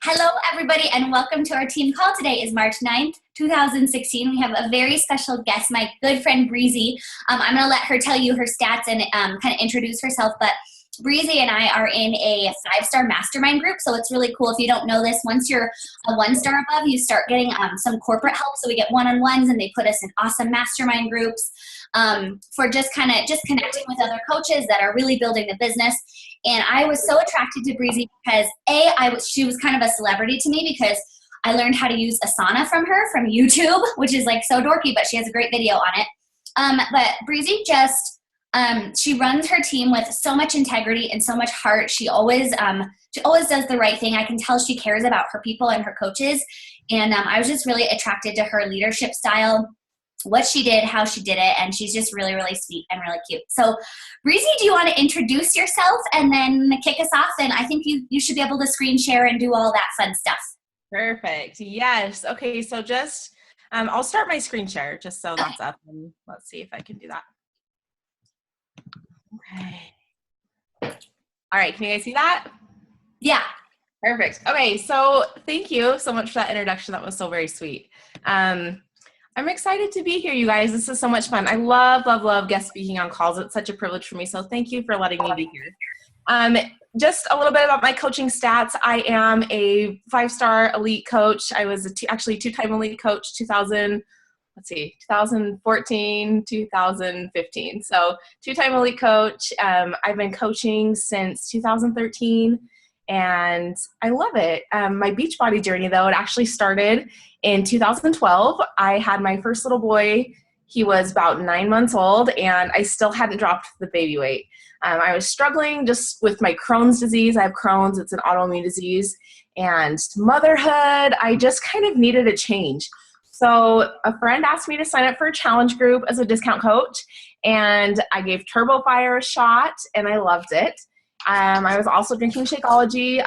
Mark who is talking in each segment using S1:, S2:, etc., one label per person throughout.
S1: Hello, everybody, and welcome to our team call. Today is March 9th, 2016. We have a very special guest, my good friend Breezie. I'm going to let her tell you her stats and kind of introduce herself, but Breezie and I are in a 5-star mastermind group, so it's really cool. If you don't know this, once you're a 1-star above, you start getting some corporate help, so we get one-on-ones, and they put us in awesome mastermind groups for just connecting with other coaches that are really building the business. And I was so attracted to Breezie because she was kind of a celebrity to me because I learned how to use Asana from her from YouTube, which is like so dorky, but she has a great video on it. But Breezie she runs her team with so much integrity and so much heart. She always does the right thing. I can tell she cares about her people and her coaches. And I was just really attracted to her leadership style, what she did, how she did it, and she's just really, really sweet and really cute. So, Breezie, do you want to introduce yourself and then kick us off? And I think you should be able to screen share and do all that fun stuff.
S2: Perfect. Yes. Okay. So just, I'll start my screen share just so that's up, and let's see if I can do that. Okay. All right. Can you guys see that?
S1: Yeah.
S2: Perfect. Okay. So thank you so much for that introduction. That was so very sweet. I'm excited to be here, you guys. This is so much fun. I love guest speaking on calls. It's such a privilege for me. So thank you for letting me be here. Just a little bit about my coaching stats. I am a 5-star elite coach. I was actually 2-time elite coach, 2014, 2015. So 2-time elite coach. I've been coaching since 2013. And I love it. My Beachbody journey, though, it actually started in 2012. I had my first little boy. He was about 9 months old, and I still hadn't dropped the baby weight. I was struggling just with my Crohn's disease. I have Crohn's. It's an autoimmune disease. And motherhood, I just kind of needed a change. So a friend asked me to sign up for a challenge group as a discount coach, and I gave Turbo Fire a shot, and I loved it. I was also drinking Shakeology.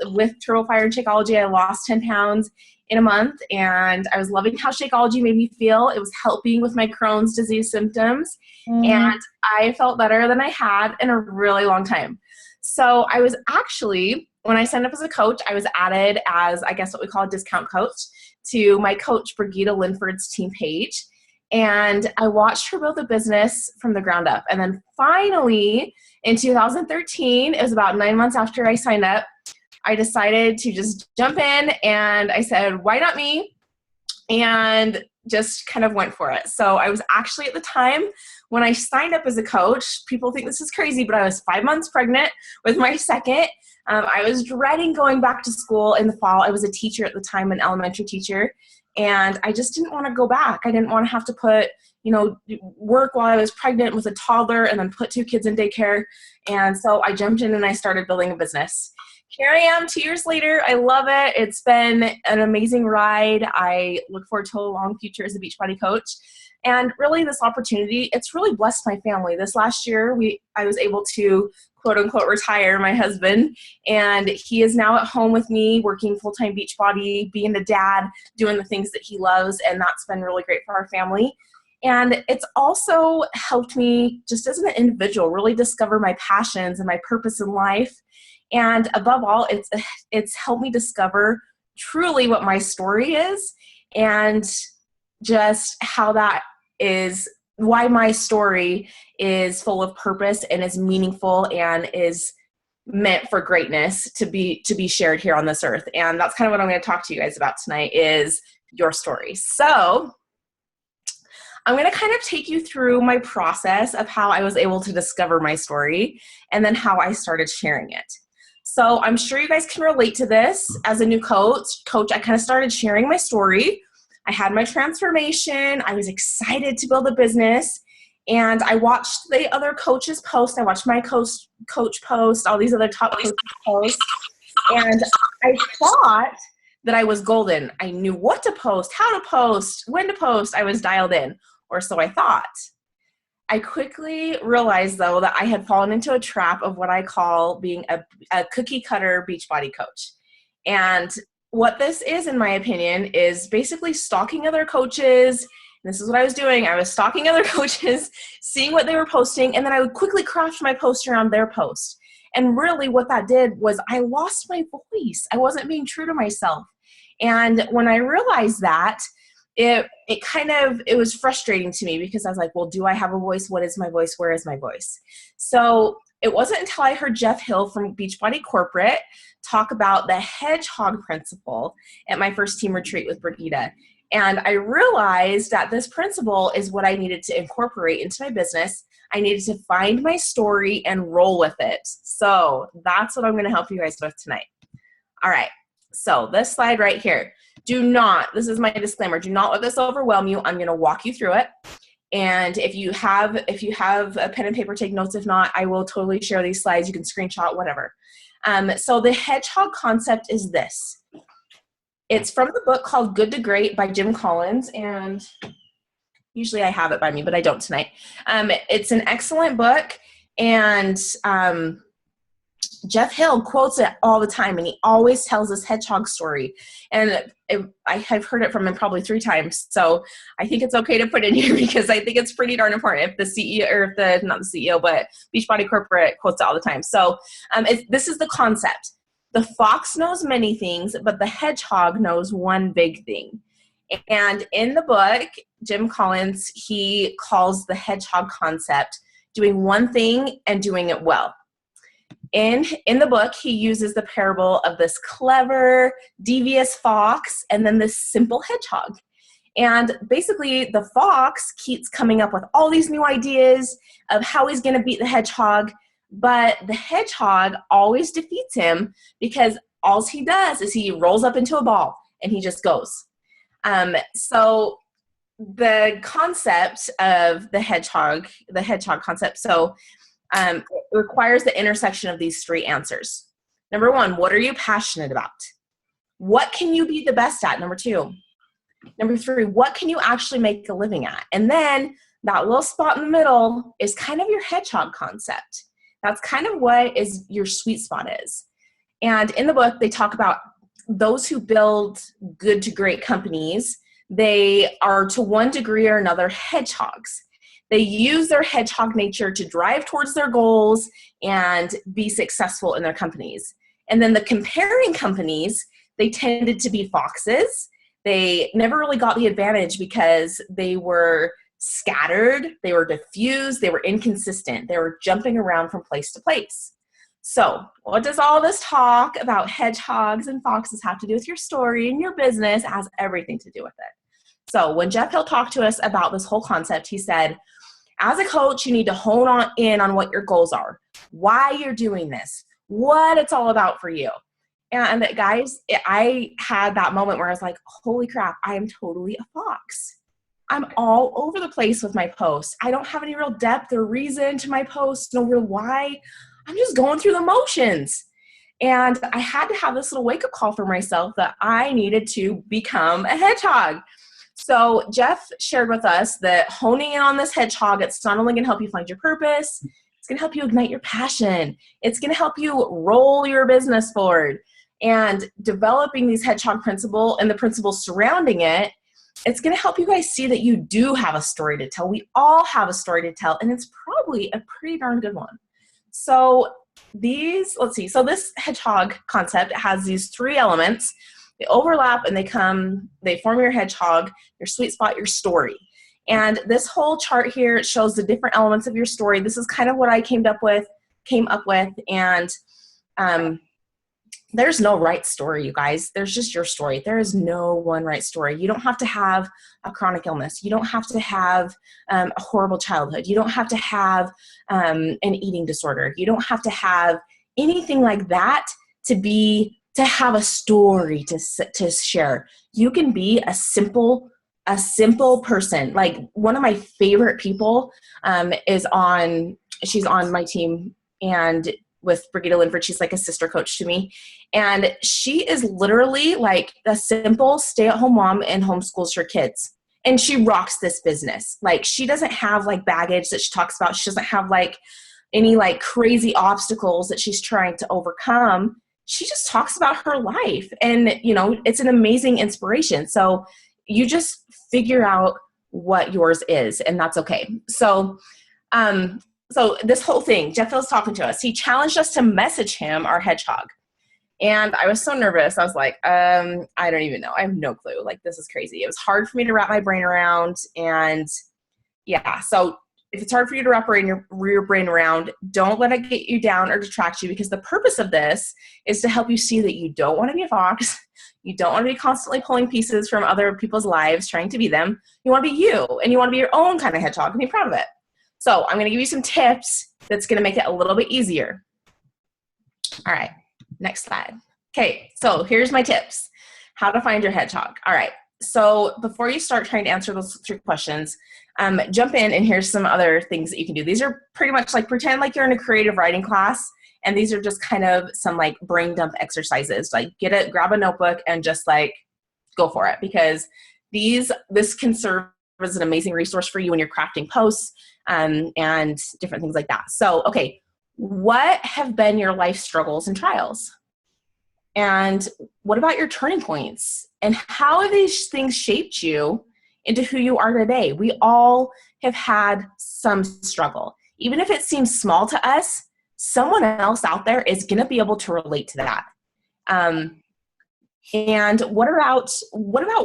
S2: With Turbo Fire and Shakeology, I lost 10 pounds in a month, and I was loving how Shakeology made me feel. It was helping with my Crohn's disease symptoms, and I felt better than I had in a really long time. So I was actually, when I signed up as a coach, I was added as, I guess what we call a discount coach to my coach, Brigitte Linford's team page, and I watched her build a business from the ground up. And then finally, in 2013, it was about 9 months after I signed up, I decided to just jump in, and I said, why not me? And just kind of went for it. So I was actually, at the time when I signed up as a coach, people think this is crazy, but I was 5 months pregnant with my second. I was dreading going back to school in the fall. I was a teacher at the time, an elementary teacher, and I just didn't want to go back. I didn't want to have to put, work while I was pregnant with a toddler and then put 2 kids in daycare. And so I jumped in and I started building a business. Here I am 2 years later. I love it. It's been an amazing ride. I look forward to a long future as a Beachbody coach. And really, this opportunity, it's really blessed my family. This last year, I was able to, quote unquote, retire my husband. And he is now at home with me, working full-time Beachbody, being a dad, doing the things that he loves. And that's been really great for our family. And it's also helped me, just as an individual, really discover my passions and my purpose in life. And above all, it's helped me discover truly what my story is, and just how that is, why my story is full of purpose and is meaningful and is meant for greatness to be shared here on this earth. And that's kind of what I'm going to talk to you guys about tonight, is your story. So I'm going to kind of take you through my process of how I was able to discover my story and then how I started sharing it. So I'm sure you guys can relate to this. As a new coach, I kind of started sharing my story. I had my transformation. I was excited to build a business, and I watched the other coaches post. I watched my coach post, all these other top coaches post, and I thought that I was golden. I knew what to post, how to post, when to post. I was dialed in, or so I thought. I quickly realized, though, that I had fallen into a trap of what I call being a cookie cutter Beachbody coach. And what this is, in my opinion, is basically stalking other coaches. This is what I was doing. I was stalking other coaches, seeing what they were posting, and then I would quickly craft my post around their post. And really what that did was I lost my voice. I wasn't being true to myself. And when I realized that, it was frustrating to me because I was like, well, do I have a voice? What is my voice? Where is my voice? So it wasn't until I heard Jeff Hill from Beachbody Corporate talk about the hedgehog principle at my first team retreat with Brigitte. And I realized that this principle is what I needed to incorporate into my business. I needed to find my story and roll with it. So that's what I'm going to help you guys with tonight. All right. So this slide right here, this is my disclaimer, do not let this overwhelm you. I'm going to walk you through it. And if you have a pen and paper, take notes. If not, I will totally share these slides. You can screenshot, whatever. So the hedgehog concept is this. It's from the book called Good to Great by Jim Collins. And usually I have it by me, but I don't tonight. It's an excellent book. And Jeff Hill quotes it all the time, and he always tells this hedgehog story. And I have heard it from him probably 3 times. So I think it's okay to put in here because I think it's pretty darn important if the CEO, or if not the CEO, but Beachbody Corporate quotes it all the time. So this is the concept. The fox knows many things, but the hedgehog knows one big thing. And in the book, Jim Collins, he calls the hedgehog concept doing one thing and doing it well. In the book, he uses the parable of this clever, devious fox and then this simple hedgehog. And basically, the fox keeps coming up with all these new ideas of how he's going to beat the hedgehog, but the hedgehog always defeats him because all he does is he rolls up into a ball and he just goes. So the concept of the hedgehog concept, it requires the intersection of these 3 answers. Number 1, what are you passionate about? What can you be the best at? Number 2. Number 3, what can you actually make a living at? And then that little spot in the middle is kind of your hedgehog concept. That's kind of what is your sweet spot is. And in the book, they talk about those who build good to great companies. They are to one degree or another hedgehogs. They use their hedgehog nature to drive towards their goals and be successful in their companies. And then the comparing companies, they tended to be foxes. They never really got the advantage because they were scattered, they were diffused, they were inconsistent. They were jumping around from place to place. So what does all this talk about hedgehogs and foxes have to do with your story and your business? It has everything to do with it. So when Jeff Hill talked to us about this whole concept, he said, as a coach, you need to hone in on what your goals are, why you're doing this, what it's all about for you. And guys, I had that moment where I was like, holy crap, I am totally a fox. I'm all over the place with my posts. I don't have any real depth or reason to my posts, no real why. I'm just going through the motions. And I had to have this little wake-up call for myself that I needed to become a hedgehog. So Jeff shared with us that honing in on this hedgehog, it's not only going to help you find your purpose, it's going to help you ignite your passion. It's going to help you roll your business forward. And developing these hedgehog principle and the principles surrounding it, it's going to help you guys see that you do have a story to tell. We all have a story to tell, and it's probably a pretty darn good one. So so this hedgehog concept has these 3 elements. They overlap and they form your hedgehog, your sweet spot, your story. And this whole chart here shows the different elements of your story. This is kind of what I came up with, and there's no right story, you guys. There's just your story. There is no one right story. You don't have to have a chronic illness. You don't have to have a horrible childhood. You don't have to have an eating disorder. You don't have to have anything like that to have a story to share. You can be a simple person. Like one of my favorite people she's on my team, and with Brigitte Linford, she's like a sister coach to me. And she is literally like a simple stay-at-home mom and homeschools her kids. And she rocks this business. Like she doesn't have like baggage that she talks about. She doesn't have like any like crazy obstacles that she's trying to overcome. She just talks about her life, and it's an amazing inspiration. So you just figure out what yours is, and that's okay. So so this whole thing, Jeff was talking to us. He challenged us to message him our hedgehog. And I was so nervous. I was like, I don't even know. I have no clue. Like, this is crazy. It was hard for me to wrap my brain around. And yeah, so if it's hard for you to wrap your brain around, don't let it get you down or detract you, because the purpose of this is to help you see that you don't want to be a fox. You don't want to be constantly pulling pieces from other people's lives, trying to be them. You want to be you, and you want to be your own kind of hedgehog and be proud of it. So I'm going to give you some tips that's going to make it a little bit easier. All right, next slide. Okay, so here's my tips. How to find your hedgehog. All right, so before you start trying to answer those 3 questions, jump in, and here's some other things that you can do. These are pretty much like, pretend like you're in a creative writing class, and these are just kind of some like brain dump exercises. Like, grab a notebook and just like go for it, because this can serve as an amazing resource for you when you're crafting posts and different things like that. So, okay, what have been your life struggles and trials? And what about your turning points? And how have these things shaped you into who you are today? We all have had some struggle. Even if it seems small to us, someone else out there is going to be able to relate to that. And what about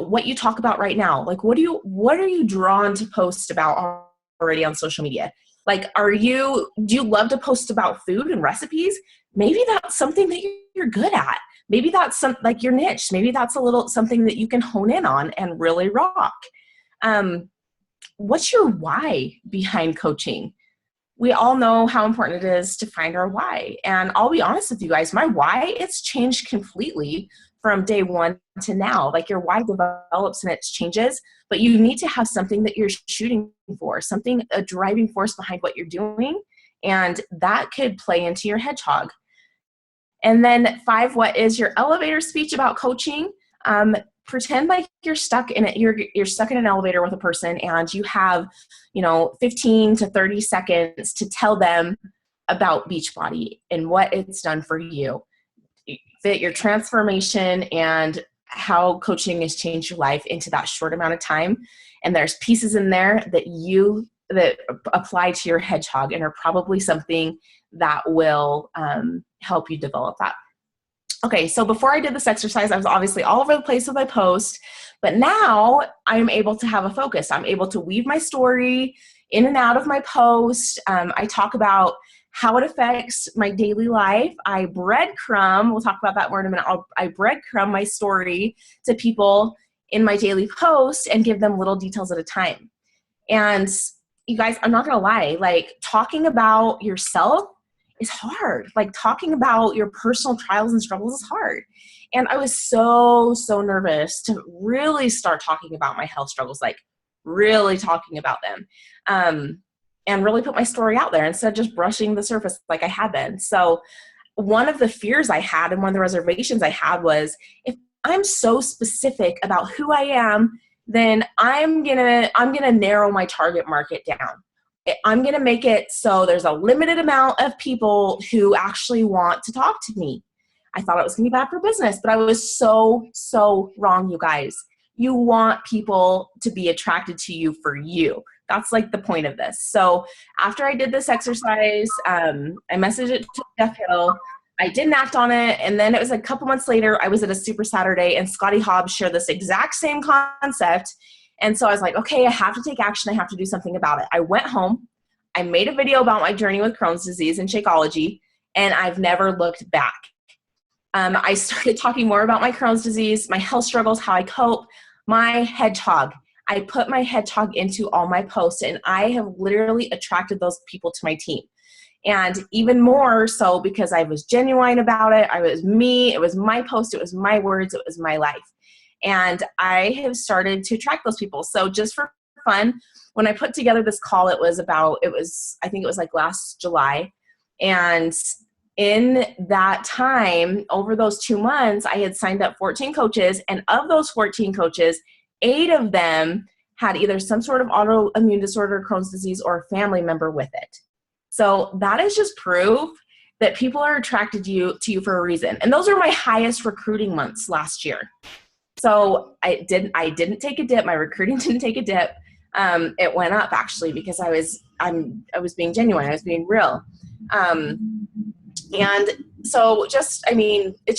S2: what you talk about right now? Like, what are you drawn to post about already on social media? Like, do you love to post about food and recipes? Maybe that's something that you're good at. Maybe that's like your niche. Maybe that's something that you can hone in on and really rock. What's your why behind coaching? We all know how important it is to find our why. And I'll be honest with you guys, my why, it's changed completely from day one to now. Like, your why develops and it changes, but you need to have something that you're shooting for, a driving force behind what you're doing. And that could play into your hedgehog. And then 5, what is your elevator speech about coaching? Pretend like you're stuck in it. You're stuck in an elevator with a person, and you have, 15 to 30 seconds to tell them about Beachbody and what it's done for you, that your transformation and how coaching has changed your life into that short amount of time. And there's pieces in there that apply to your hedgehog and are probably something that will help you develop that. Okay, so before I did this exercise, I was obviously all over the place with my post, but now I'm able to have a focus. I'm able to weave my story in and out of my post. I talk about how it affects my daily life. I breadcrumb, we'll talk about that more in a minute. I breadcrumb my story to people in my daily post and give them little details at a time. And you guys, I'm not gonna lie, like, talking about yourself is hard. Like, talking about your personal trials and struggles is hard. And I was so nervous to really start talking about my health struggles, like really talking about them, and really put my story out there instead of just brushing the surface like I had been. So one of the fears I had and one of the reservations I had was, if I'm so specific about who I am, then I'm gonna narrow my target market down. I'm going to make it so there's a limited amount of people who actually want to talk to me. I thought it was going to be bad for business, but I was so wrong, you guys. You want people to be attracted to you for you. That's like the point of this. So after I did this exercise, I messaged it to Jeff Hill. I didn't act on it. And then it was a couple months later, I was at a Super Saturday, and Scotty Hobbs shared this exact same concept. And so I was like, okay, I have to take action. I have to do something about it. I went home. I made a video about my journey with Crohn's disease and Shakeology, and I've never looked back. I started talking more about my Crohn's disease, my health struggles, how I cope, my hedgehog. I put my hedgehog into all my posts, and I have literally attracted those people to my team. And even more so because I was genuine about it. I was me. It was my post. It was my words. It was my life. And I have started to attract those people. So just for fun, when I put together this call, I think it was like last July. And in that time, over those 2 months, I had signed up 14 coaches. And of those 14 coaches, 8 of them had either some sort of autoimmune disorder, Crohn's disease, or a family member with it. So that is just proof that people are attracted to you for a reason. And those are my highest recruiting months last year. So I didn't take a dip. My recruiting didn't take a dip. it went up actually because I was being genuine. I was being real. And so it's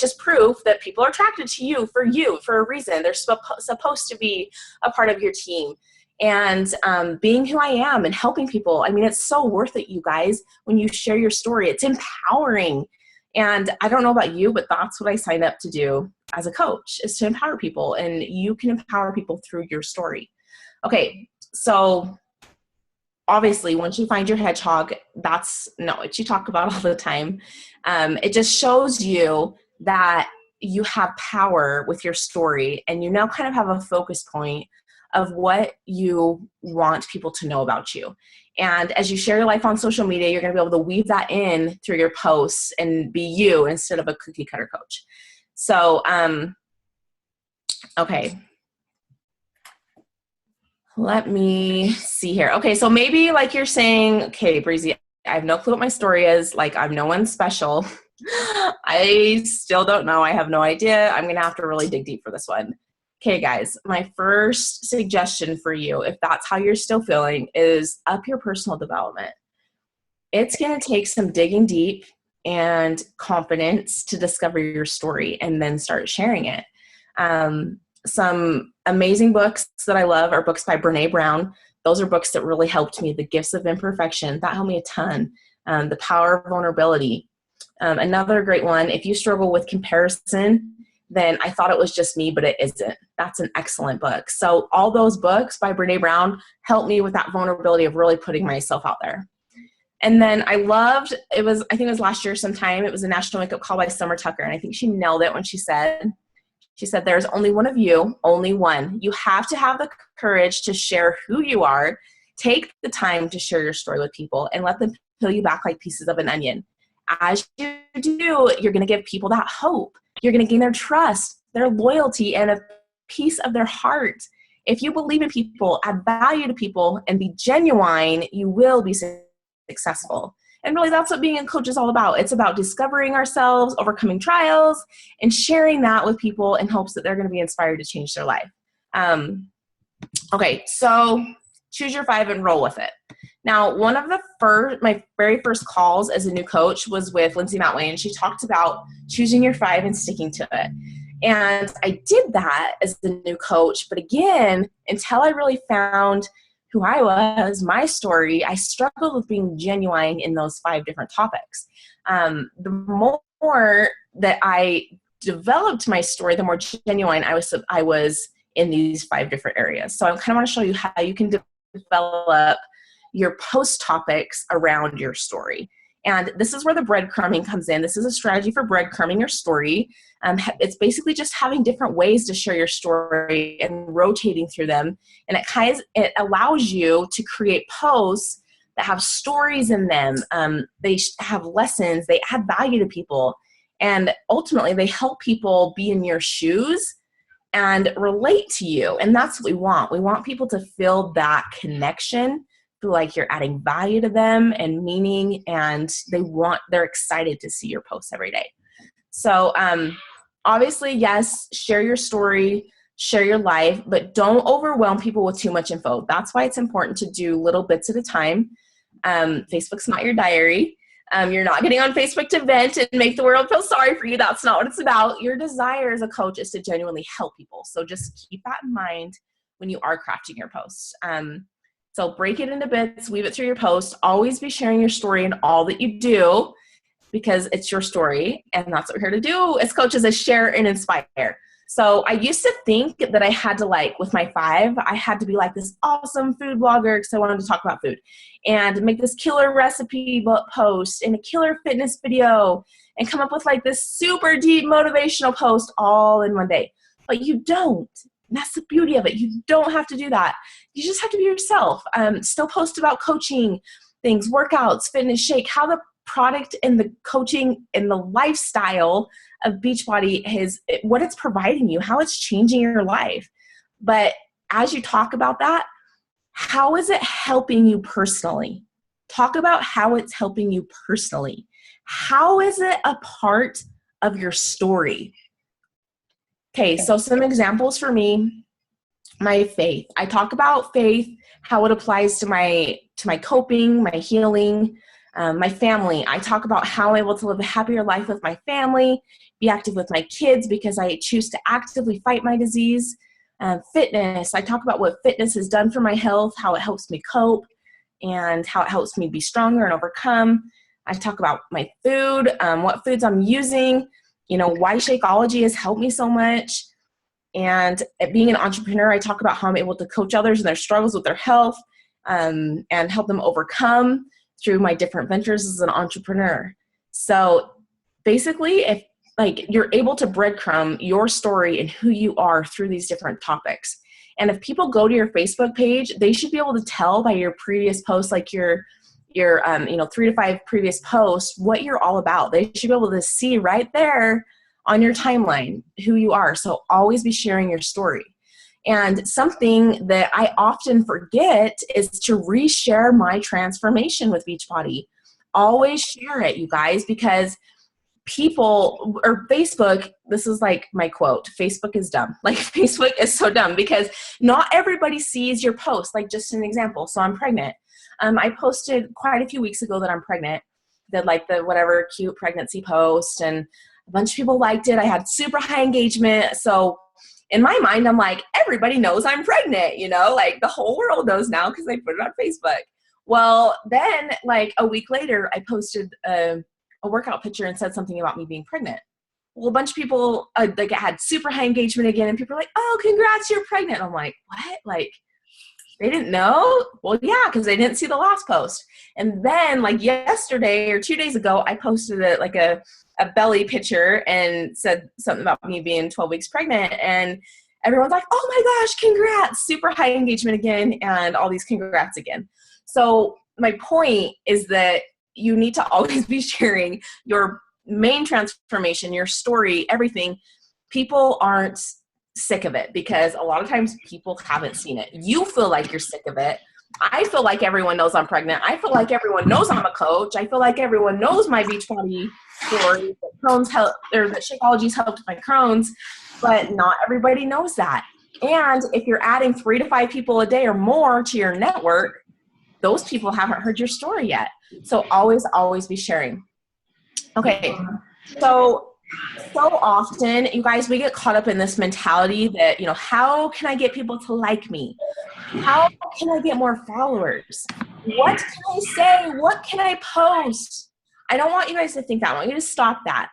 S2: just proof that people are attracted to you for a reason. They're supposed to be a part of your team. And being who I am and helping people, it's so worth it, you guys, when you share your story. It's empowering. And I don't know about you, but that's what I signed up to do as a coach, is to empower people. And you can empower people through your story. Okay, so obviously, once you find your hedgehog, that's not what you talk about all the time. It just shows you that you have power with your story, and you now kind of have a focus point of what you want people to know about you. And as you share your life on social media, you're going to be able to weave that in through your posts and be you instead of a cookie cutter coach. So, okay. Let me see here. Okay, so maybe like you're saying, okay, Breezie, I have no clue what my story is. Like, I'm no one special. I still don't know. I have no idea. I'm going to have to really dig deep for this one. Okay, guys, my first suggestion for you, if that's how you're still feeling, is up your personal development. It's going to take some digging deep and confidence to discover your story and then start sharing it. Some amazing books that I love are books by Brene Brown. Those are books that really helped me. The Gifts of Imperfection, that helped me a ton. The Power of Vulnerability. Another great one, if you struggle with comparison, then I thought it was just me, but it isn't. That's an excellent book. So all those books by Brene Brown helped me with that vulnerability of really putting myself out there. And then I think it was last year sometime, it was a National Wake Up Call by Summer Tucker. And I think she nailed it when she said, there's only one of you, only one. You have to have the courage to share who you are. Take the time to share your story with people and let them peel you back like pieces of an onion. As you do, you're going to give people that hope. You're going to gain their trust, their loyalty, and a piece of their heart. If you believe in people, add value to people, and be genuine, you will be successful. And really, that's what being a coach is all about. It's about discovering ourselves, overcoming trials, and sharing that with people in hopes that they're going to be inspired to change their life. Okay, so choose your 5 and roll with it. Now, one of my very first calls as a new coach was with Lindsay Matway, and she talked about choosing your 5 and sticking to it. And I did that as the new coach, but again, until I really found who I was, my story, I struggled with being genuine in those 5 different topics. The more that I developed my story, the more genuine I was in these 5 different areas. So I kind of want to show you how you can develop your post topics around your story. And this is where the breadcrumbing comes in. This is a strategy for breadcrumbing your story. It's basically just having different ways to share your story and rotating through them. And it allows you to create posts that have stories in them. They have lessons. They add value to people. And ultimately, they help people be in your shoes and relate to you. And that's what we want. We want people to feel that connection, feel like you're adding value to them and meaning, and they're excited to see your posts every day. So obviously, yes, share your story, share your life, but don't overwhelm people with too much info. That's why it's important to do little bits at a time. Facebook's not your diary. You're not getting on Facebook to vent and make the world feel sorry for you. That's not what it's about. Your desire as a coach is to genuinely help people. So just keep that in mind when you are crafting your posts. So break it into bits, weave it through your post. Always be sharing your story in all that you do, because it's your story, and that's what we're here to do as coaches, is share and inspire. So I used to think that I had to, with my 5, I had to be like this awesome food blogger because I wanted to talk about food, and make this killer recipe post and a killer fitness video and come up with this super deep motivational post all in one day. But you don't. And that's the beauty of it. You don't have to do that. You just have to be yourself. Still post about coaching things, workouts, fitness, shake, how the product and the coaching and the lifestyle of Beachbody what it's providing you, how it's changing your life. But as you talk about that, how is it helping you personally? Talk about how it's helping you personally. How is it a part of your story? Okay, so some examples for me. my faith. I talk about faith, how it applies to my coping, my healing, my family. I talk about how I'm able to live a happier life with my family, be active with my kids because I choose to actively fight my disease. Fitness. I talk about what fitness has done for my health, how it helps me cope, and how it helps me be stronger and overcome. I talk about my food, what foods I'm using, why Shakeology has helped me so much. And being an entrepreneur, I talk about how I'm able to coach others in their struggles with their health, and help them overcome through my different ventures as an entrepreneur. So basically, if you're able to breadcrumb your story and who you are through these different topics. And if people go to your Facebook page, they should be able to tell by your previous posts, like your 3 to 5 previous posts, what you're all about. They should be able to see right there on your timeline who you are. So always be sharing your story. And something that I often forget is to reshare my transformation with Beachbody. Always share it, you guys, because people, or Facebook, this is like my quote, Facebook is dumb. Like, Facebook is so dumb because not everybody sees your post. Like, just an example. So I'm pregnant. I posted quite a few weeks ago that I'm pregnant, did like the whatever cute pregnancy post, and a bunch of people liked it. I had super high engagement. So in my mind, I'm like, everybody knows I'm pregnant, like the whole world knows now because I put it on Facebook. Well, then like a week later, I posted a workout picture and said something about me being pregnant. Well, a bunch of people had super high engagement again, and people are like, "Oh, congrats, you're pregnant." I'm like, "What?" Like, they didn't know? Well, yeah, because they didn't see the last post. And then like yesterday or 2 days ago, I posted a belly picture and said something about me being 12 weeks pregnant, and everyone's like, "Oh my gosh, congrats!" Super high engagement again, and all these congrats again. So my point is that you need to always be sharing your main transformation, your story, everything. People aren't sick of it because a lot of times people haven't seen it. You feel like you're sick of it. I feel like everyone knows I'm pregnant. I feel like everyone knows I'm a coach. I feel like everyone knows my Beachbody story, that Crohn's help, or that Shakeology's helped my Crohn's, but not everybody knows that. And if you're adding 3 to 5 people a day or more to your network, those people haven't heard your story yet. So always be sharing. Okay. So often, you guys, we get caught up in this mentality that, how can I get people to like me? How can I get more followers? What can I say? What can I post? I don't want you guys to think that. I want you to stop that.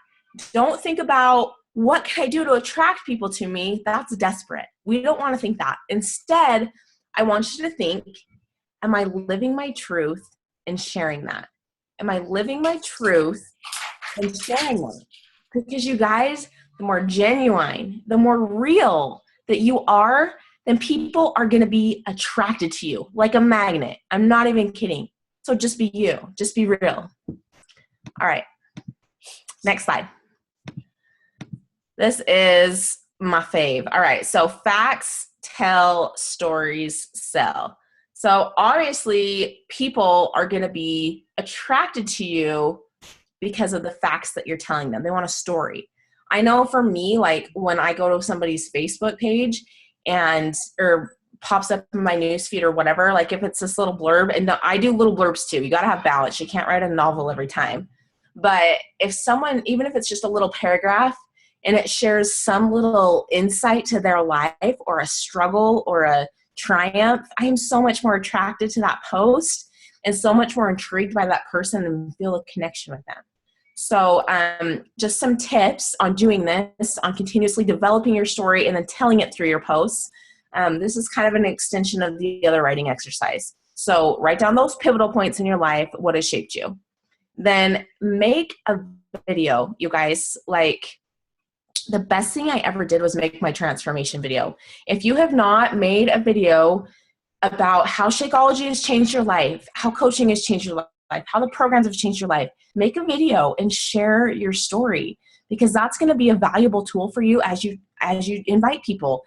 S2: Don't think about what can I do to attract people to me? That's desperate. We don't want to think that. Instead, I want you to think, am I living my truth and sharing that? Am I living my truth and sharing that? Because you guys, the more genuine, the more real that you are, then people are going to be attracted to you like a magnet. I'm not even kidding. So just be you. Just be real. All right. Next slide. This is my fave. All right. So facts tell, stories sell. So obviously people are going to be attracted to you because of the facts that you're telling them. They want a story. I know for me, like when I go to somebody's Facebook page or pops up in my newsfeed or whatever, like if it's this little blurb, and I do little blurbs too. You got to have balance. You can't write a novel every time. But if someone, even if it's just a little paragraph and it shares some little insight to their life or a struggle or a triumph, I am so much more attracted to that post and so much more intrigued by that person and feel a connection with them. So just some tips on doing this, on continuously developing your story and then telling it through your posts. This is kind of an extension of the other writing exercise. So write down those pivotal points in your life, what has shaped you. Then make a video, you guys. Like, the best thing I ever did was make my transformation video. If you have not made a video about how Shakeology has changed your life, how coaching has changed your life, how the programs have changed your life, make a video and share your story, because that's going to be a valuable tool for you as you invite people.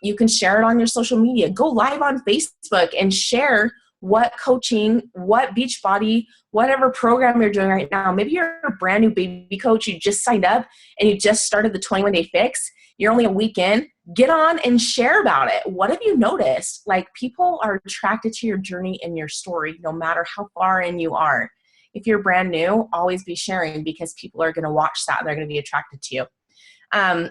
S2: You can share it on your social media. Go live on Facebook and share what coaching, what Beachbody, whatever program you're doing right now. Maybe you're a brand new baby coach. You just signed up and you just started the 21-day fix. You're only a week in. Get on and share about it. What have you noticed? Like, people are attracted to your journey and your story, no matter how far in you are. If you're brand new, always be sharing, because people are going to watch that and they're going to be attracted to you.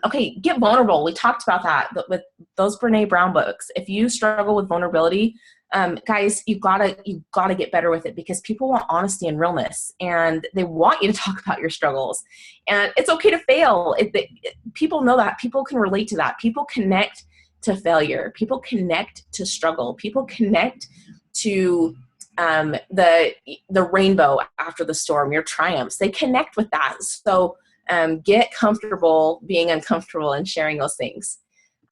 S2: Okay, get vulnerable. We talked about that with those Brene Brown books. If you struggle with vulnerability, guys, you've got to get better with it, because people want honesty and realness, and they want you to talk about your struggles. And it's okay to fail. People know that. People can relate to that. People connect to failure. People connect to struggle. People connect to the rainbow after the storm, your triumphs. They connect with that. So get comfortable being uncomfortable and sharing those things.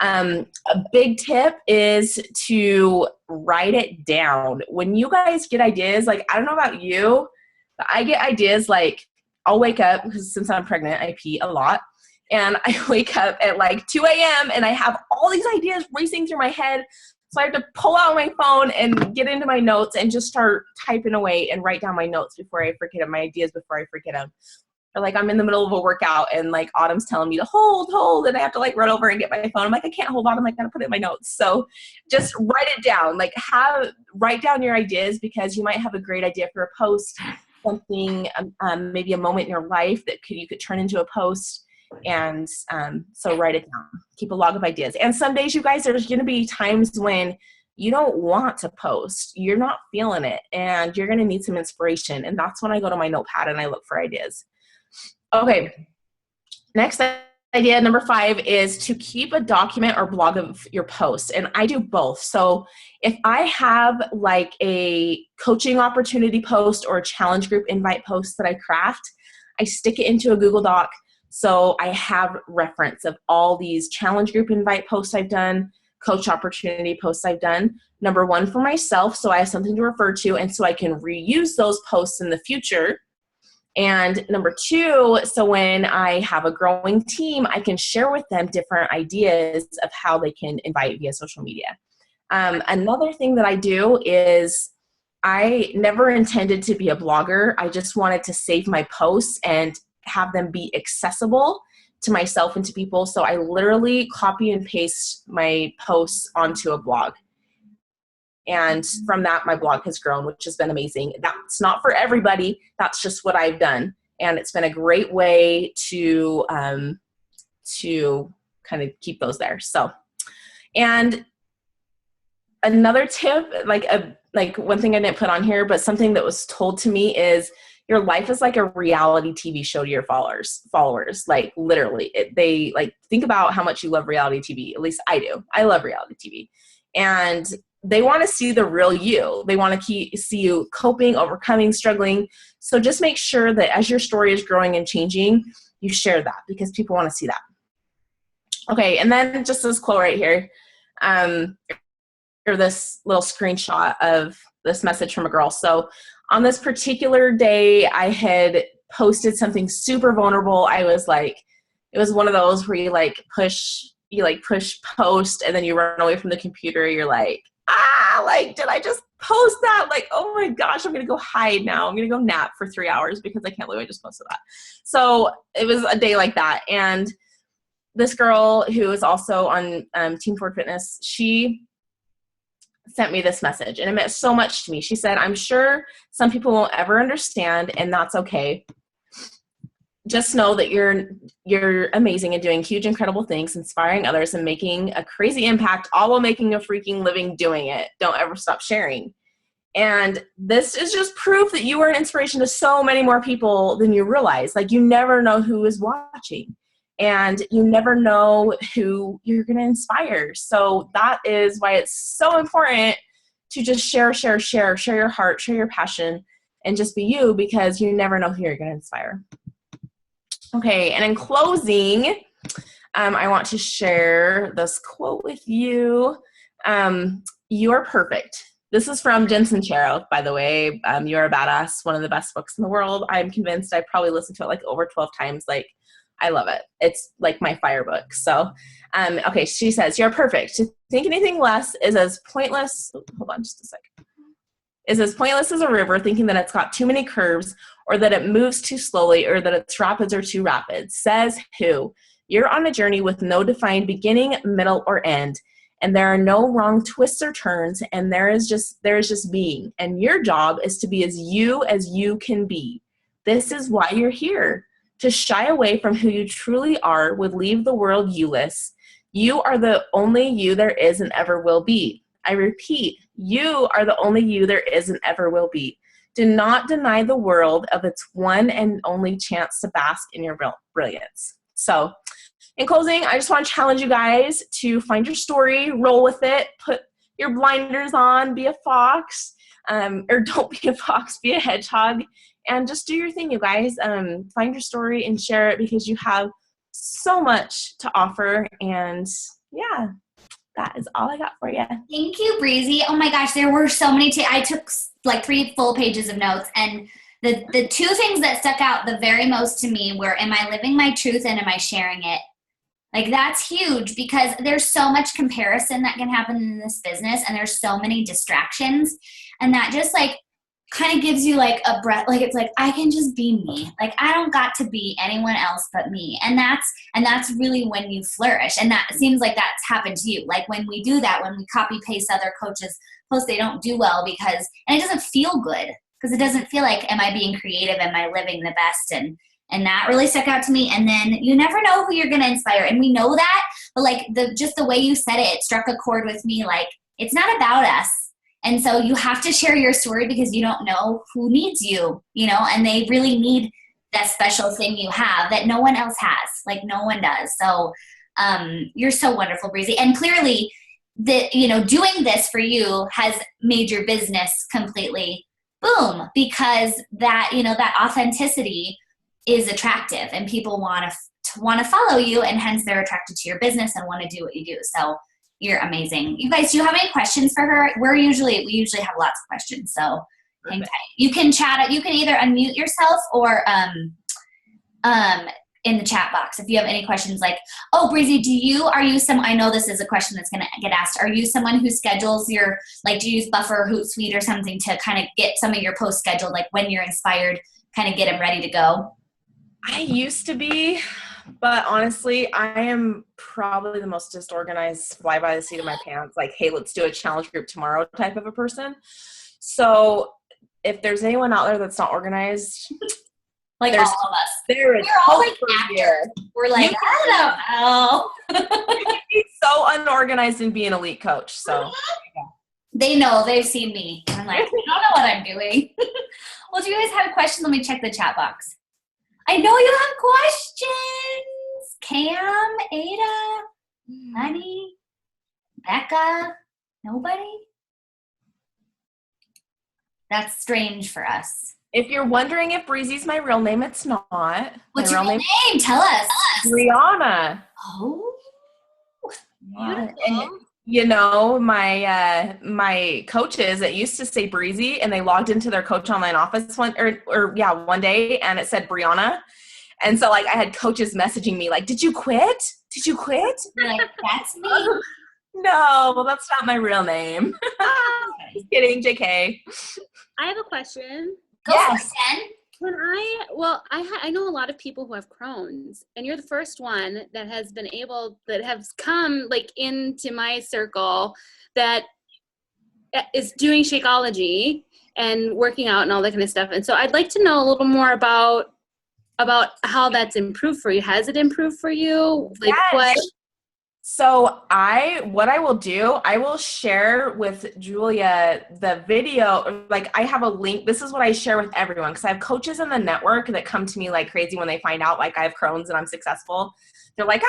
S2: A big tip is to write it down. When you guys get ideas, like, I don't know about you, but I get ideas, like, I'll wake up, because since I'm pregnant, I pee a lot. And I wake up at like 2 a.m. and I have all these ideas racing through my head. So I have to pull out my phone and get into my notes and just start typing away and write down my notes before I forget them, my ideas before I forget them. Or like, I'm in the middle of a workout and like Autumn's telling me to hold, and I have to like run over and get my phone. I'm like, I can't hold on. I'm like, gonna put it in my notes. So just write it down. Like, write down your ideas, because you might have a great idea for a post, something, maybe a moment in your life that you could turn into a post. And so write it down. Keep a log of ideas. And some days, you guys, there's going to be times when you don't want to post. You're not feeling it, and you're going to need some inspiration. And that's when I go to my notepad and I look for ideas. Okay, next idea, number 5, is to keep a document or blog of your posts. And I do both. So if I have like a coaching opportunity post or a challenge group invite post that I craft, I stick it into a Google Doc. So I have reference of all these challenge group invite posts I've done, coach opportunity posts I've done. Number 1, for myself, so I have something to refer to, and so I can reuse those posts in the future. And number 2, so when I have a growing team, I can share with them different ideas of how they can invite via social media. Another thing that I do is, I never intended to be a blogger. I just wanted to save my posts and have them be accessible to myself and to people. So I literally copy and paste my posts onto a blog. And from that, my blog has grown, which has been amazing. That's not for everybody. That's just what I've done. And it's been a great way to kind of keep those there. So, and another tip, like one thing I didn't put on here, but something that was told to me is, your life is like a reality TV show to your followers. Like, literally, they like, think about how much you love reality TV. At least I do. I love reality TV. And they want to see the real you. They want to see you coping, overcoming, struggling. So just make sure that as your story is growing and changing, you share that, because people want to see that. Okay, and then just this quote right here, or this little screenshot of this message from a girl. So on this particular day, I had posted something super vulnerable. I was like, it was one of those where you push post, and then you run away from the computer. You're like, did I just post that? Like, oh my gosh, I'm going to go hide now. I'm going to go nap for 3 hours because I can't believe I just posted that. So it was a day like that. And this girl who is also on Team Ford Fitness, she sent me this message, and it meant so much to me. She said, I'm sure some people won't ever understand, and that's okay. Just know that you're amazing and doing huge, incredible things, inspiring others and making a crazy impact, all while making a freaking living doing it. Don't ever stop sharing. And this is just proof that you are an inspiration to so many more people than you realize. Like, you never know who is watching, and you never know who you're going to inspire. So that is why it's so important to just share your heart, share your passion, and just be you, because you never know who you're going to inspire. Okay, and in closing, I want to share this quote with you. You are perfect. This is from Jen Sincero, by the way. You Are a Badass, one of the best books in the world. I'm convinced. I probably listened to it like over 12 times. Like, I love it. It's like my fire book. So, okay, she says, you're perfect. To think anything less is as pointless. Hold on just a second. is as pointless as a river, thinking that it's got too many curves or that it moves too slowly or that its rapids are too rapid. Says who? You're on a journey with no defined beginning, middle, or end. And there are no wrong twists or turns, and there is just being. And your job is to be as you can be. This is why you're here. To shy away from who you truly are would leave the world you-less. You are the only you there is and ever will be. I repeat, you are the only you there is and ever will be. Do not deny the world of its one and only chance to bask in your brilliance. So, in closing, I just want to challenge you guys to find your story, roll with it, put your blinders on, be a fox, or don't be a fox, be a hedgehog, and just do your thing, you guys. Find your story and share it because you have so much to offer. And yeah, that is all I got for you.
S1: Thank you, Breezie. Oh my gosh, there were so many. I took like 3 full pages of notes, and the 2 things that stuck out the very most to me were, am I living my truth and am I sharing it? Like, that's huge because there's so much comparison that can happen in this business, and there's so many distractions, and that just like kind of gives you like a breath. Like, it's like, I can just be me. Like, I don't got to be anyone else but me. And that's really when you flourish. And that seems like that's happened to you. Like, when we do that, when we copy paste other coaches' posts, they don't do well because, and it doesn't feel good because it doesn't feel like, am I being creative? Am I living the best? And that really stuck out to me. And then you never know who you're going to inspire. And we know that, but like just the way you said it, it struck a chord with me. Like, it's not about us. And so you have to share your story because you don't know who needs you, and they really need that special thing you have that no one else has. Like, no one does. So you're so wonderful, Breezie. And clearly doing this for you has made your business completely boom, because that, that authenticity is attractive and people want to follow you, and hence they're attracted to your business and want to do what you do. So you're amazing. You guys, do you have any questions for her? We usually have lots of questions, so hang tight. You can chat. You can either unmute yourself or in the chat box if you have any questions. Like, oh, Breezie, are you I know this is a question that's going to get asked. Are you someone who schedules do you use Buffer or Hootsuite or something to kind of get some of your posts scheduled, like when you're inspired, kind of get them ready to go?
S2: I used to be, but honestly, I am probably the most disorganized, fly by the seat of my pants, like, hey, let's do a challenge group tomorrow type of a person. So if there's anyone out there that's not organized,
S1: like all of us,
S2: there is
S1: we're all like
S2: actors.
S1: Here. We're like, I don't know.
S2: You can be so unorganized and be an elite coach. So
S1: they know, they've seen me. I'm like, I don't know what I'm doing. Well, do you guys have questions? Let me check the chat box. I know you have questions. Cam, Ada, Honey, Becca, nobody? That's strange for us.
S2: If you're wondering if Breezie's my real name, it's not.
S1: What's your real name? Tell us.
S2: Brianna.
S1: Oh, beautiful.
S2: And, my coaches, it used to say Breezie, and they logged into their Coach Online office one day, and it said Brianna. And so, like, I had coaches messaging me, like, did you quit? Did you quit?
S1: You're like, that's me.
S2: No, that's not my real name. Just kidding, JK.
S3: I have a question.
S1: Go for it, Jen.
S3: I know a lot of people who have Crohn's, and you're the first one that has come like into my circle that is doing Shakeology and working out and all that kind of stuff. And so I'd like to know a little more about how that's improved for you. Has it improved for you? Like,
S2: yes. So what I will do, I will share with Julia the video. Like, I have a link. This is what I share with everyone, because I have coaches in the network that come to me like crazy when they find out like I have Crohn's and I'm successful. They're like,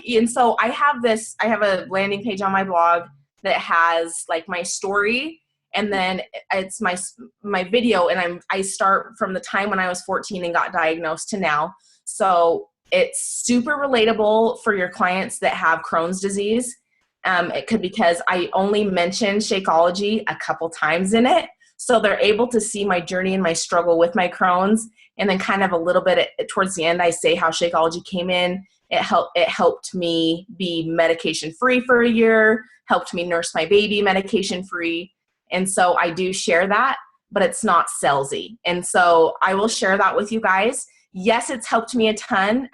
S2: and so I have a landing page on my blog that has like my story, and then it's my video, and I start from the time when I was 14 and got diagnosed to now. So it's super relatable for your clients that have Crohn's disease. It could, because I only mention Shakeology a couple times in it. So they're able to see my journey and my struggle with my Crohn's. And then kind of a little bit towards the end, I say how Shakeology came in. It helped me be medication free for a year, helped me nurse my baby medication free. And so I do share that, but it's not salesy. And so I will share that with you guys. Yes, it's helped me a ton.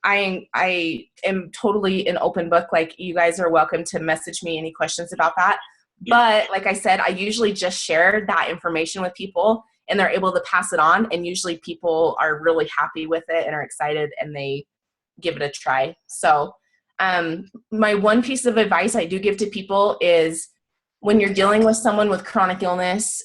S2: I am totally an open book. Like, you guys are welcome to message me any questions about that. But like I said, I usually just share that information with people and they're able to pass it on. And usually people are really happy with it and are excited and they give it a try. So my one piece of advice I do give to people is, when you're dealing with someone with chronic illness,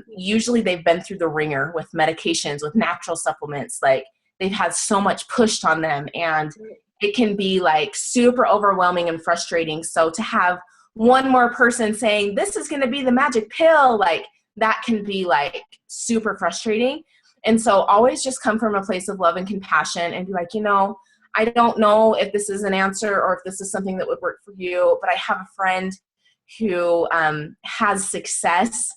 S2: usually they've been through the ringer with medications, with natural supplements. Like, they've had so much pushed on them, and it can be like super overwhelming and frustrating. So to have one more person saying, this is going to be the magic pill, like, that can be like super frustrating. And so always just come from a place of love and compassion and be like, I don't know if this is an answer or if this is something that would work for you, but I have a friend who has success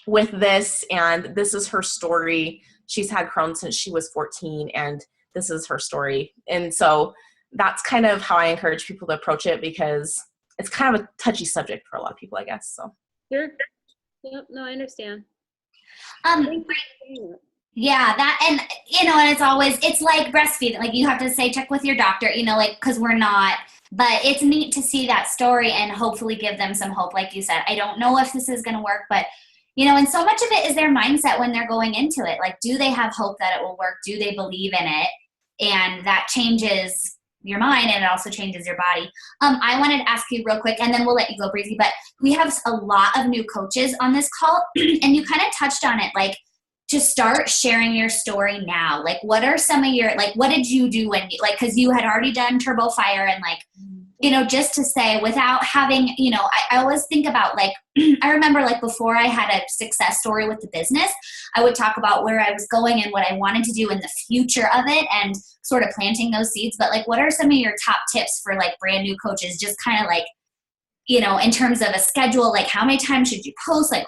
S2: with this, and this is her story. She's had Crohn's since she was 14, and this is her story. And so that's kind of how I encourage people to approach it, because it's kind of a touchy subject for a lot of people, I guess. So
S3: sure. Yep. No, I understand.
S1: Yeah, that, and it's like breastfeeding. Like, you have to say, check with your doctor, because we're not. But it's neat to see that story and hopefully give them some hope. Like you said, I don't know if this is going to work, but, and so much of it is their mindset when they're going into it. Like, do they have hope that it will work? Do they believe in it? And that changes your mind, and it also changes your body. I wanted to ask you real quick, and then we'll let you go, Breezie, but we have a lot of new coaches on this call, and you kind of touched on it, like, to start sharing your story now. Like, what are some of your, like, what did you do when you, like, because you had already done Turbo Fire, and like, just to say, without having, I always think about, like, I remember, like, before I had a success story with the business, I would talk about where I was going and what I wanted to do in the future of it, and sort of planting those seeds. But, like, what are some of your top tips for, like, brand new coaches, just kind of like, in terms of a schedule, like, how many times should you post, like,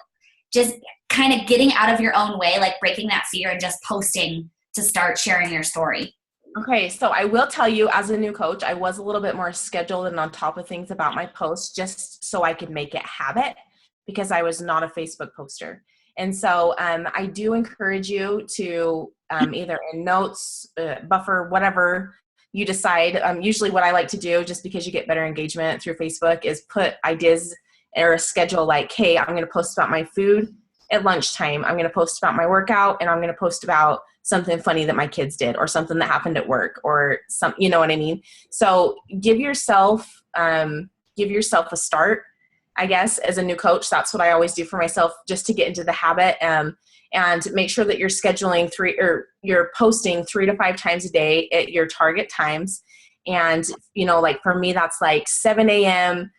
S1: just kind of getting out of your own way, like breaking that fear and just posting to start sharing your story?
S2: Okay, so I will tell you, as a new coach, I was a little bit more scheduled and on top of things about my posts, just so I could make it habit, because I was not a Facebook poster. And so I do encourage you to either in notes, buffer, whatever you decide. Usually what I like to do, just because you get better engagement through Facebook, is put ideas or a schedule, like, hey, I'm going to post about my food at lunchtime. I'm going to post about my workout, and I'm going to post about something funny that my kids did, or something that happened at work, or some, you know what I mean? So give yourself a start, I guess, as a new coach. That's what I always do for myself, just to get into the habit, and make sure that you're scheduling you're posting 3 to 5 times a day at your target times. And, like, for me, that's like 7 a.m.,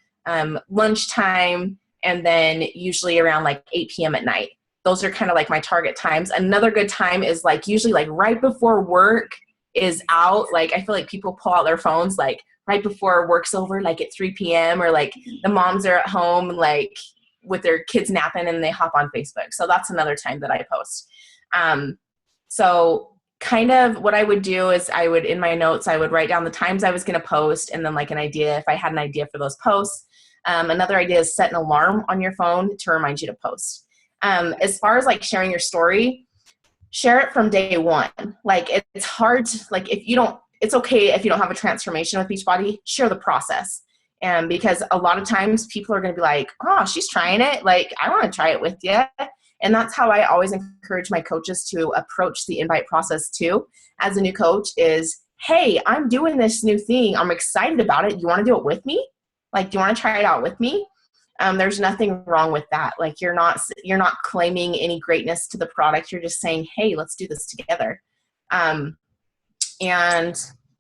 S2: lunchtime, and then usually around like 8 p.m. at night. Those are kind of like my target times. Another good time is like usually like right before work is out. Like, I feel like people pull out their phones like right before work's over, like at 3 p.m. or like the moms are at home like with their kids napping and they hop on Facebook. So that's another time that I post. So kind of what I would do is in my notes, I would write down the times I was going to post, and then like an idea, if I had an idea for those posts. Another idea is set an alarm on your phone to remind you to post. As far as like sharing your story, share it from day one. Like, it's hard to, like, it's okay if you don't have a transformation with Beachbody, share the process. And because a lot of times people are going to be like, oh, she's trying it. Like, I want to try it with you. And that's how I always encourage my coaches to approach the invite process too. As a new coach is, hey, I'm doing this new thing. I'm excited about it. You want to do it with me? Like, do you want to try it out with me? There's nothing wrong with that. Like, you're not claiming any greatness to the product. You're just saying, hey, let's do this together. And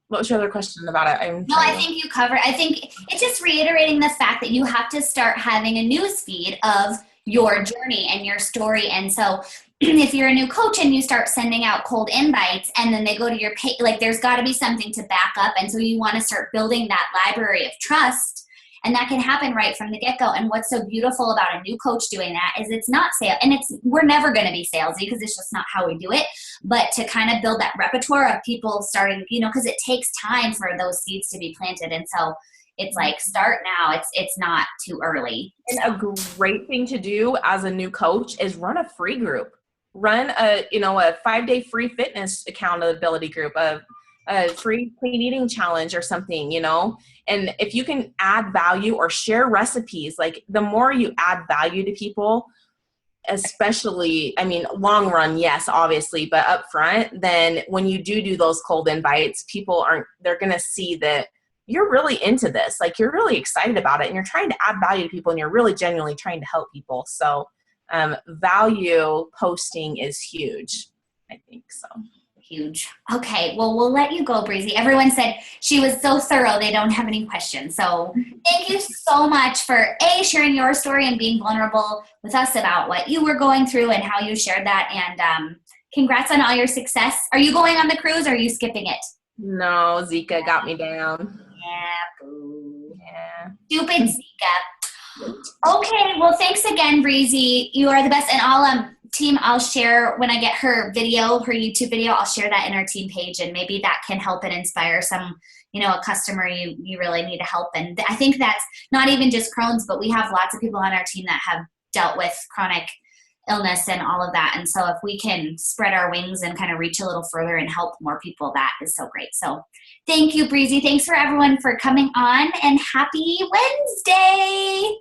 S2: what was your other question about it?
S1: I think you covered. I think it's just reiterating the fact that you have to start having a news feed of your journey and your story. And so if you're a new coach and you start sending out cold invites and then they go to your page, like, there's got to be something to back up. And so you want to start building that library of trust. And that can happen right from the get-go. And what's so beautiful about a new coach doing that is it's not sales, and we're never going to be salesy because it's just not how we do it, but to kind of build that repertoire of people starting, because it takes time for those seeds to be planted. And so it's like, start now. It's not too early.
S2: And a great thing to do as a new coach is run a free group. Run a 5-day free fitness accountability group, a free clean eating challenge or something, and if you can add value or share recipes, like the more you add value to people, especially, long run, yes, obviously, but up front, then when you do those cold invites, they're going to see that you're really into this, like you're really excited about it and you're trying to add value to people and you're really genuinely trying to help people. So value posting is huge, I think so.
S1: Huge. Okay, well, we'll let you go, Breezie. Everyone said she was so thorough, they don't have any questions. So thank you so much for sharing your story and being vulnerable with us about what you were going through and how you shared that. And congrats on all your success. Are you going on the cruise or are you skipping it?
S2: No, Zika got me down.
S1: Yeah, boo.
S2: Yeah.
S1: Stupid Zika. Okay, well, thanks again, Breezie. You are the best. And I'll share when I get her YouTube video, I'll share that in our team page, and maybe that can help and inspire some, a customer you really need to help. And I think that's not even just Crohn's, but we have lots of people on our team that have dealt with chronic illness and all of that. And so if we can spread our wings and kind of reach a little further and help more people, that is so great. So thank you, Breezie. Thanks for everyone for coming on, and happy Wednesday.